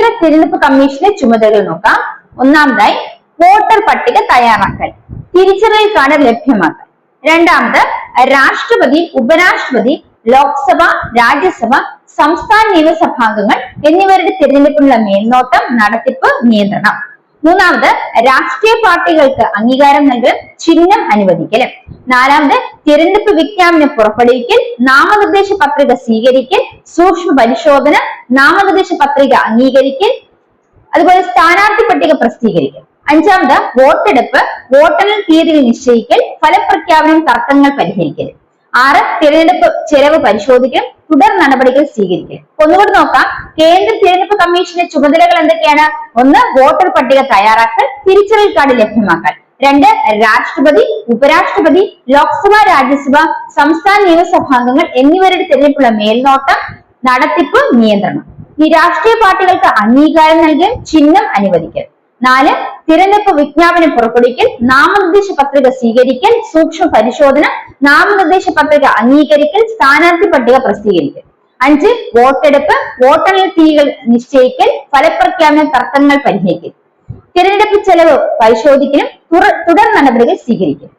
കേന്ദ്ര തിരഞ്ഞെടുപ്പ് കമ്മീഷന്റെ ചുമതലകൾ നോക്കാം. ഒന്നാമതായി വോട്ടർ പട്ടിക തയ്യാറാക്കൽ, തിരിച്ചറിയൽ കാർഡ് ലഭ്യമാക്കൽ. രണ്ടാമത് രാഷ്ട്രപതി, ഉപരാഷ്ട്രപതി, ലോക്സഭ, രാജ്യസഭ, സംസ്ഥാന നിയമസഭാംഗങ്ങൾ എന്നിവരുടെ തിരഞ്ഞെടുപ്പിനുള്ള മേൽനോട്ടം, നടത്തിപ്പ്, നിയന്ത്രണം. മൂന്നാമത് രാഷ്ട്രീയ പാർട്ടികൾക്ക് അംഗീകാരം നൽകൽ, ചിഹ്നം അനുവദിക്കൽ. നാലാമത് തിരഞ്ഞെടുപ്പ് വിജ്ഞാപനം പുറപ്പെടുവിക്കൽ, നാമനിർദ്ദേശ പത്രിക സ്വീകരിക്കൽ, സൂക്ഷ്മ പരിശോധന, നാമനിർദ്ദേശ പത്രിക അംഗീകരിക്കൽ, അതുപോലെ സ്ഥാനാർത്ഥി പട്ടിക പ്രസിദ്ധീകരിക്കൽ. അഞ്ചാമത് വോട്ടെടുപ്പ്, വോട്ടെണ്ണൽ തീയതികൾ നിശ്ചയിക്കൽ, ഫലപ്രഖ്യാപനം, തർക്കങ്ങൾ പരിഹരിക്കൽ. 6 തിരഞ്ഞെടുപ്പ് ചെലവ് പരിശോധിക്കൽ, തുടർ നടപടികൾ സ്വീകരിക്കൽ. ഒന്നുകൂടി നോക്കാം. കേന്ദ്ര തിരഞ്ഞെടുപ്പ് കമ്മീഷന്റെ ചുമതലകൾ എന്തൊക്കെയാണ്? 1 വോട്ടർ പട്ടിക തയ്യാറാക്കൽ, തിരിച്ചറിയൽ കാർഡ് ലഭ്യമാക്കൽ. 2 രാഷ്ട്രപതി, ഉപരാഷ്ട്രപതി, ലോക്സഭ, രാജ്യസഭ, സംസ്ഥാന നിയമസഭാംഗങ്ങൾ എന്നിവരുടെ തിരഞ്ഞെടുപ്പുള്ള മേൽനോട്ടം, നടത്തിപ്പ്, നിയന്ത്രണം. ഈ രാഷ്ട്രീയ പാർട്ടികൾക്ക് അംഗീകാരം നൽകൽ, ചിഹ്നം അനുവദിക്കൽ. 4 തിരഞ്ഞെടുപ്പ് വിജ്ഞാപനം പുറപ്പെടുവിക്കൽ, നാമനിർദ്ദേശ പത്രിക സ്വീകരിക്കൽ, സൂക്ഷ്മ പരിശോധന, നാമനിർദ്ദേശ പത്രിക അംഗീകരിക്കൽ, സ്ഥാനാർത്ഥി പട്ടിക പ്രസിദ്ധീകരിക്കൽ. 5 വോട്ടെടുപ്പ്, വോട്ടെണ്ണൽ തീയതികൾ നിശ്ചയിക്കൽ, ഫലപ്രഖ്യാപനം, തർക്കങ്ങൾ പരിഹരിക്കൽ. തിരഞ്ഞെടുപ്പ് ചെലവ് പരിശോധിക്കലും തുടർ നടപടികൾ സ്വീകരിക്കൽ.